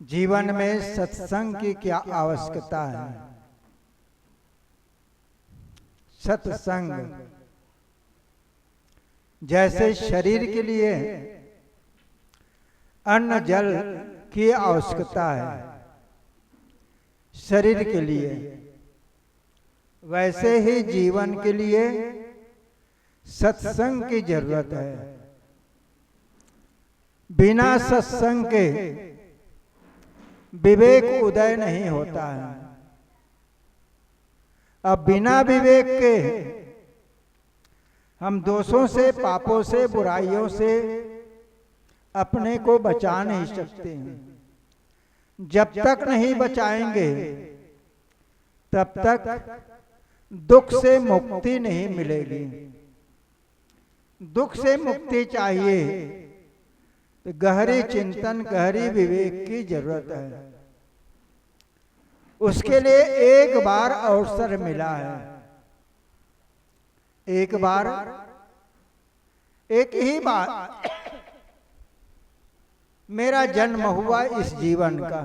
जीवन में सत्संग की क्या आवश्यकता है। सत्संग जैसे शरीर के लिए अन्न जल की आवश्यकता है शरीर के लिए, वैसे ही जीवन के लिए सत्संग की जरूरत है। बिना सत्संग के विवेक उदय नहीं होता है। अब बिना विवेक के हम दोषों से, पापों से, बुराइयों से अपने को बचा नहीं सकते हैं। जब तक नहीं बचाएंगे तब तक दुख से मुक्ति नहीं मिलेगी। दुख से मुक्ति चाहिए तो गहरी चिंतन, गहरी विवेक की जरूरत है। उसके लिए एक बार अवसर मिला है। एक बार, एक ही बार मेरा जन्म हुआ इस जीवन का।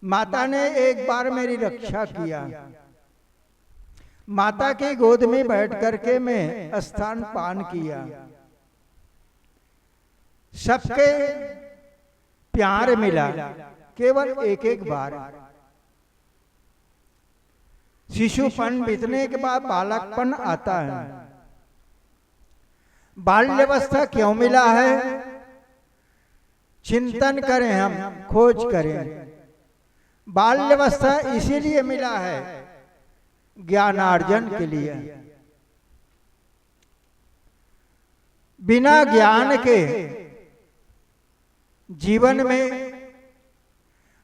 माता ने एक बार मेरी रक्षा किया। माता की गोद में बैठ करके मैं स्थान पान किया। सबके प्यार मिला केवल एक एक बार। शिशुपन बीतने के बाद बालकपन आता है। बाल्यावस्था क्यों मिला है? चिंतन करें, हम खोज करें। बाल्यावस्था इसीलिए मिला है ज्ञानार्जन के लिए। बिना ज्ञान के जीवन में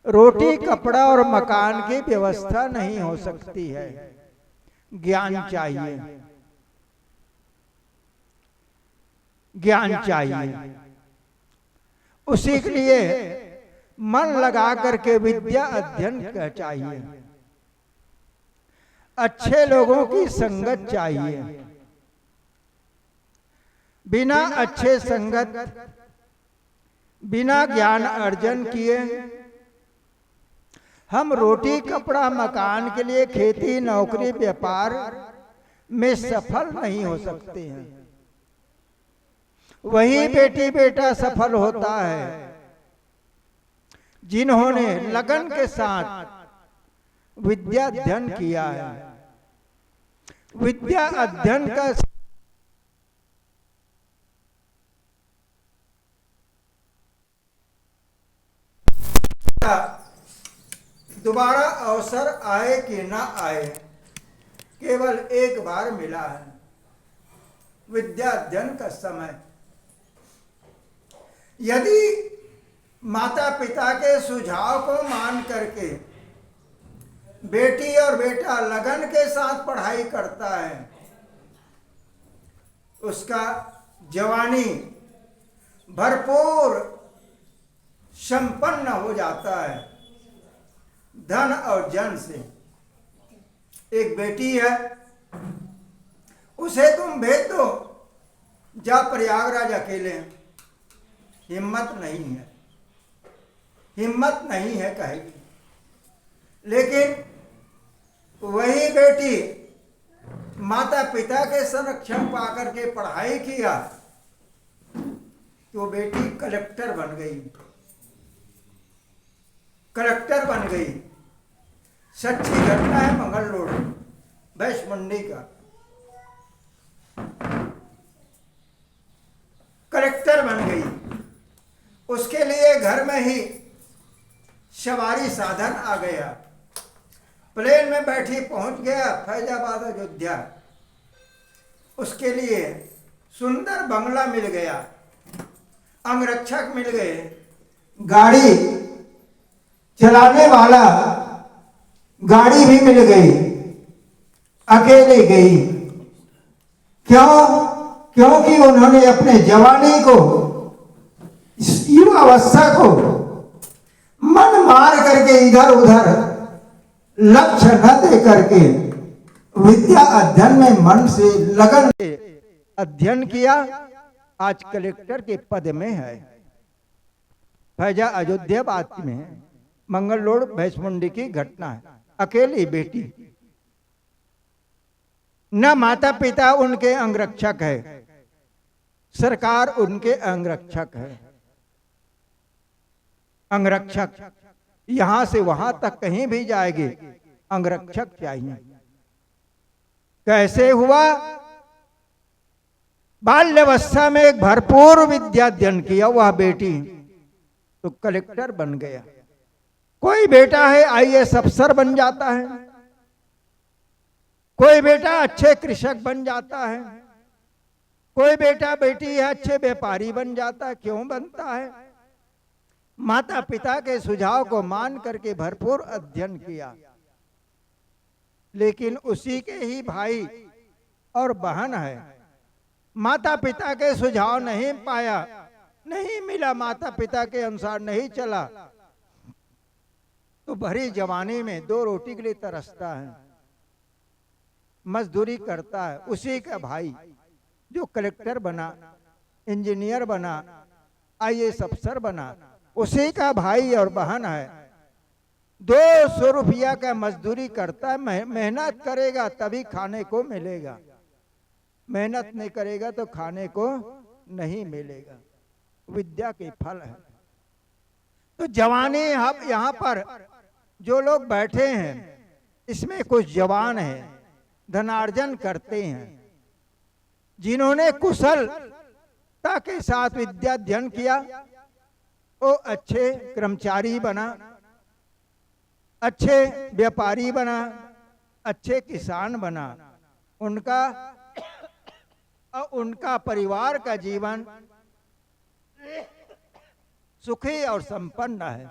रोटी, कपड़ा और मकान की व्यवस्था नहीं हो सकती है। ज्ञान चाहिए, ज्ञान चाहिए। उसी के लिए मन लगा करके विद्या अध्ययन चाहिए। अच्छे लोगों की संगत चाहिए। बिना अच्छे संगत, बिना ज्ञान अर्जन किए हम रोटी, कपड़ा, मकान के लिए खेती, नौकरी, व्यापार में सफल नहीं हो सकते हैं। वही बेटी बेटा सफल होता है जिन्होंने लगन के साथ विद्या अध्ययन किया है। विद्या अध्ययन का दोबारा अवसर आए कि ना आए, केवल एक बार मिला है विद्या अध्ययन का समय। यदि माता पिता के सुझाव को मान करके बेटी और बेटा लगन के साथ पढ़ाई करता है, उसका जवानी भरपूर संपन्न हो जाता है धन और जन से। एक बेटी है, उसे तुम भेज दो, जा प्रयागराज अकेले। हिम्मत नहीं है, हिम्मत नहीं है कहेगी। लेकिन वही बेटी माता पिता के संरक्षण पाकर के पढ़ाई किया तो बेटी कलेक्टर बन गई, कलेक्टर बन गई। सच्ची घटना है मंगल रोड भैंस मंडी का। कलेक्टर बन गई। उसके लिए घर में ही सवारी साधन आ गया। प्लेन में बैठी पहुंच गया फैजाबाद अयोध्या। उसके लिए सुंदर बंगला मिल गया, अंगरक्षक मिल गए, गाड़ी चलाने वाला गाड़ी भी मिल गई। अकेले गई। क्यों? क्योंकि उन्होंने अपने जवानी को, युवावस्था को मन मार करके इधर उधर लक्ष्य न दे करके विद्या अध्ययन में मन से लगन से अध्ययन किया। आज कलेक्टर के पद में है। फैजा अयोध्याबाद में मंगल रोड भैंसमुंडी की घटना है। अकेली बेटी, न माता पिता उनके अंगरक्षक है, सरकार उनके अंगरक्षक है। अंगरक्षक यहां से वहां तक कहीं भी जाएगी, अंगरक्षक चाहिए। कैसे हुआ? बाल्यावस्था में एक भरपूर विद्या अध्ययन किया वह बेटी तो कलेक्टर बन गया। कोई बेटा है आईएएस अफसर बन जाता है, कोई बेटा अच्छे कृषक बन जाता है, कोई बेटा बेटी है अच्छे व्यापारी बन जाता है। क्यों बनता है? माता पिता के सुझाव को मान करके भरपूर अध्ययन किया। लेकिन उसी के ही भाई और बहन है, माता पिता के सुझाव नहीं पाया, नहीं मिला, माता पिता के अनुसार नहीं चला, तो भरी जवानी में 2 रोटी के लिए तरसता है, मजदूरी करता है। उसी का भाई जो कलेक्टर बना, इंजीनियर बना, आईएएस अफसर बना, उसी का भाई और बहन है। 200 रुपया का मजदूरी करता है, मेहनत करेगा तभी खाने को मिलेगा, मेहनत नहीं करेगा तो खाने को नहीं मिलेगा। विद्या के फल है। तो जवानी यहाँ पर जो लोग बैठे हैं इसमें कुछ जवान हैं, धनार्जन करते हैं, जिन्होंने कुशलता के साथ विद्या अध्ययन किया, वो अच्छे कर्मचारी बना, अच्छे व्यापारी बना, अच्छे किसान बना। उनका परिवार का जीवन सुखी और संपन्न है,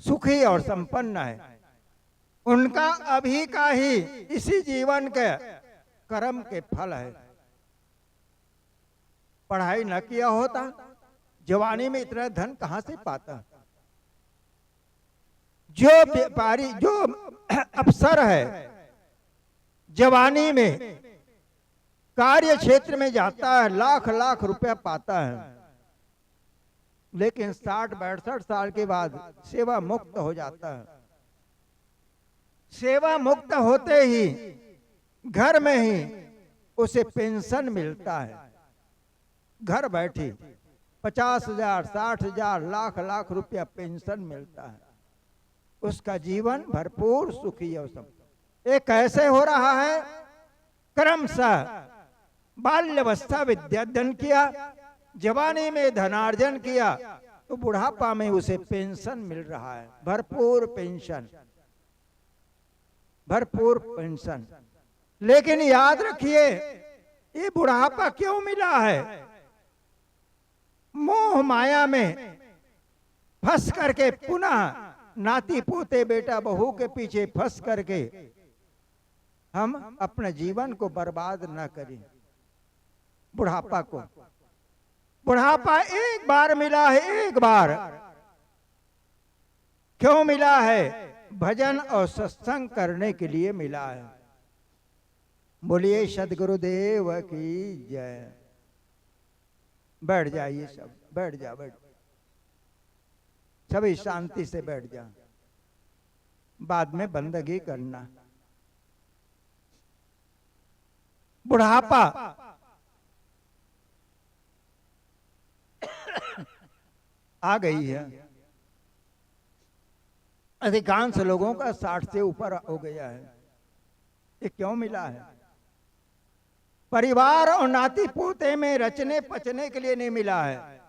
सुखी और संपन्न है। उनका अभी का ही इसी जीवन के कर्म के फल है। पढ़ाई न किया होता, जवानी में इतना धन कहां से पाता? जो व्यापारी, जो अफसर है, जवानी में कार्य क्षेत्र में जाता है, लाख लाख रुपया पाता है, लेकिन 60-62 साल के बाद सेवा मुक्त हो जाता है। सेवा मुक्त होते ही घर में ही उसे पेंशन मिलता है। घर बैठे 50,000, 60,000, लाख लाख रुपया पेंशन मिलता है। उसका जीवन भरपूर सुखी और संपन्न। ये कैसे हो रहा है? क्रमशः बाल्यावस्था विद्याध्ययन किया, जवानी में धनार्जन किया, तो बुढ़ापा में उसे पेंशन मिल रहा है, भरपूर पेंशन, भरपूर पेंशन। लेकिन याद रखिए, ये बुढ़ापा क्यों मिला है? मोह माया में फंस करके, पुनः नाती पोते बेटा बहू के पीछे फंस करके हम अपने जीवन को बर्बाद न करें। बुढ़ापा को, बुढ़ापा एक बार मिला है, एक बार। क्यों मिला है? भजन और सत्संग करने के लिए मिला है। बोलिए सद्गुरुदेव की जय। बैठ जाइए सब, बैठ जा, बैठ, सभी शांति से बैठ जा। बाद में बंदगी करना। बुढ़ापा आ गई है। अधिकांश लोगों का 60 से ऊपर हो गया है। ये क्यों मिला है? परिवार और नाती पोते में रचने पचने के लिए नहीं मिला है,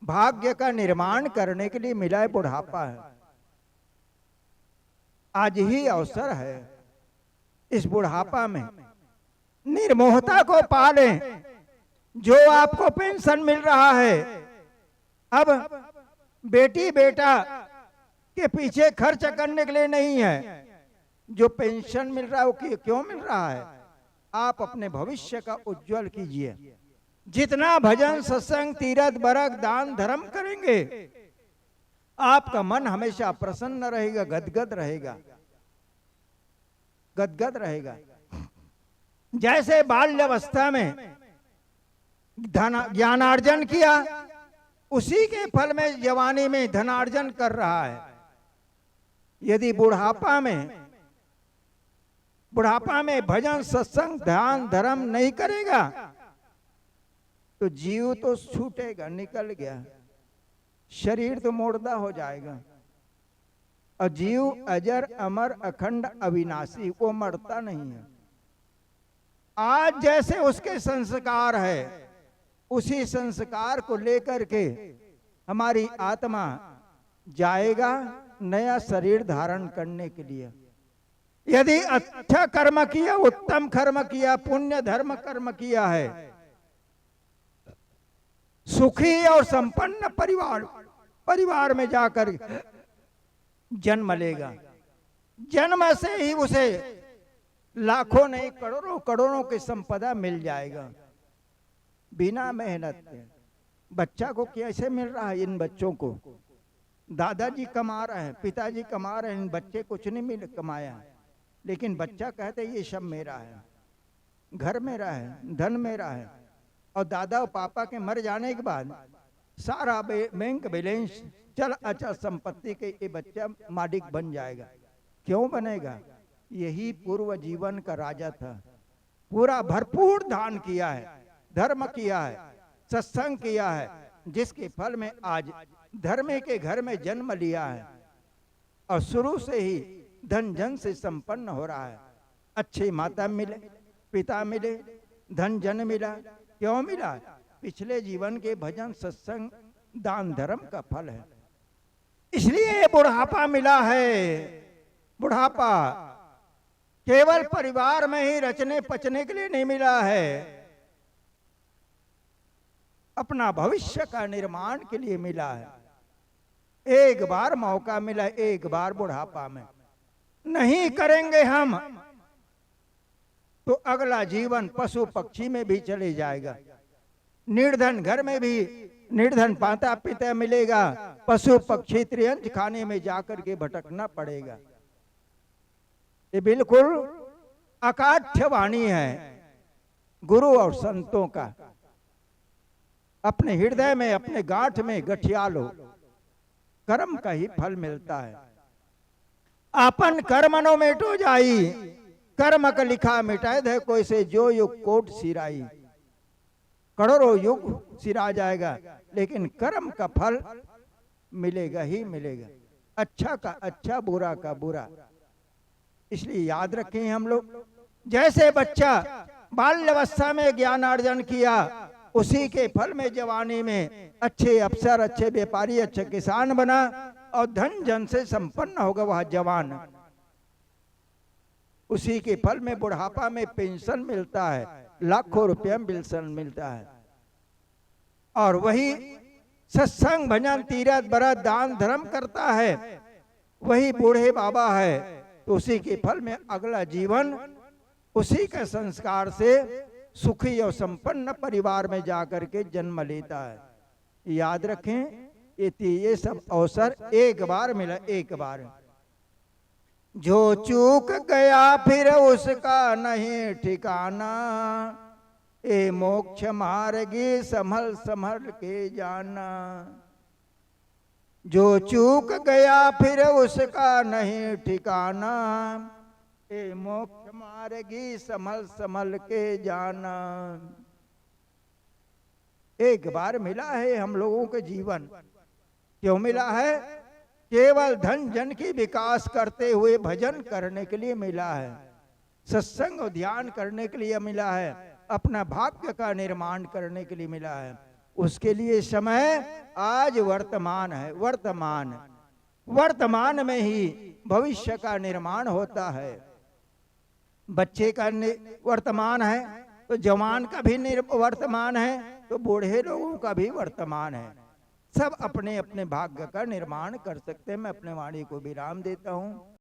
भाग्य का निर्माण करने के लिए मिला है। बुढ़ापा है। आज ही अवसर है इस बुढ़ापा में निर्मोहता को पालें। जो आपको पेंशन मिल रहा है, अब बेटी बेटा के पीछे खर्च करने के लिए नहीं है। जो पेंशन मिल रहा है वो क्यों मिल रहा है? आप अपने भविष्य का उज्जवल कीजिए। जितना भजन सत्संग तीरथ बरक दान धर्म करेंगे, आपका मन हमेशा प्रसन्न रहेगा, गदगद रहेगा, गदगद रहेगा। जैसे बाल्यावस्था में ज्ञानार्जन किया, उसी के फल में जवानी में धनार्जन कर रहा है। यदि बुढ़ापा में भजन सत्संग ध्यान धर्म नहीं करेगा तो जीव तो छूटेगा, निकल गया, शरीर तो मुर्दा हो जाएगा। और जीव अजर अमर अखंड अविनाशी, वो मरता नहीं है। आज जैसे उसके संस्कार है, उसी संस्कार को लेकर के हमारी आत्मा जाएगा नया शरीर धारण करने के लिए। यदि अच्छा कर्म किया, उत्तम कर्म किया, पुण्य धर्म कर्म किया है, सुखी और संपन्न परिवार में जाकर जन्म लेगा। जन्म से ही उसे लाखों नहीं करोड़ों की संपदा मिल जाएगा बिना मेहनत के। बच्चा को कैसे मिल रहा है? इन बच्चों को दादाजी कमा रहे हैं, पिताजी कमा रहे हैं, इन बच्चे कुछ नहीं कमाया, लेकिन बच्चा कहते ये सब मेरा है, घर मेरा है, धन मेरा है। और दादा और पापा के मर जाने के बाद सारा बैंक बैलेंस चल अचल संपत्ति के ये बच्चा मालिक बन जाएगा। क्यों बनेगा? यही पूर्व जीवन का राजा था, पूरा भरपूर दान किया है, धर्म किया है, सत्संग किया है, जिसके फल में आज धर्म के घर में जन्म लिया है और शुरू से ही धन जन से संपन्न हो रहा है। अच्छी माता मिले, पिता मिले, धन जन मिला। क्यों मिला? पिछले जीवन के भजन सत्संग दान धर्म का फल है, इसलिए बुढ़ापा मिला है। बुढ़ापा केवल परिवार में ही रचने पचने के लिए नहीं मिला है, अपना भविष्य का निर्माण के लिए मिला है। एक बार मौका मिला, एक बार बुढ़ापा में नहीं करेंगे हम तो अगला जीवन पशु पक्षी में भी चले जाएगा। निर्धन घर में भी निर्धन पाता पिता मिलेगा, पशु पक्षी त्रियंच खाने में जाकर के भटकना पड़ेगा। ये बिल्कुल अकाठ्य वाणी है गुरु और संतों का। अपने हृदय में, अपने गांठ में गठिया लो, कर्म का ही फल मिलता है। आपन कर्म नो मेटो जाई, कर्म का लिखा मिटाए दे कोई से जो युग कोट सिराई। करोड़ों युग सिरा जाएगा, लेकिन कर्म का फल मिलेगा ही मिलेगा, अच्छा का अच्छा, बुरा का बुरा। इसलिए याद रखें हम लोग, जैसे बच्चा बाल्यावस्था में ज्ञानार्जन किया, उसी के फल में जवानी में अच्छे अफसर, अच्छे व्यापारी, अच्छे किसान बना और धन जन से संपन्न होगा वह जवान। उसी के फल में बुढ़ापा में पेंशन मिलता है, लाखों रुपया पेंशन मिलता है। और वही सत्संग भजन तीरथ व्रत दान धर्म करता है, वही बूढ़े बाबा है, तो उसी के फल में अगला जीवन उसी के संस्कार से सुखी और संपन्न परिवार में जाकर के जन्म लेता है। याद रखें, ये सब अवसर एक बार मिला, एक बार। जो चूक गया फिर उसका नहीं ठिकाना, ए मोक्ष मार्गी संभल संभल के जाना। जो चूक गया फिर उसका नहीं ठिकाना, ए मोक्ष मार्गी संभल संभल के जाना। एक बार मिला है हम लोगों के जीवन। क्यों मिला है? केवल धन जन की विकास करते हुए भजन करने के लिए मिला है, सत्संग और ध्यान करने के लिए मिला है, अपना भाग्य का निर्माण करने के लिए मिला है। उसके लिए समय आज वर्तमान है। वर्तमान में ही भविष्य का निर्माण होता है। बच्चे का वर्तमान है तो जवान का भी वर्तमान है, तो बूढ़े लोगों का भी वर्तमान है। सब अपने अपने भाग्य का निर्माण कर सकते हैं। मैं अपने वाणी को विराम देता हूँ।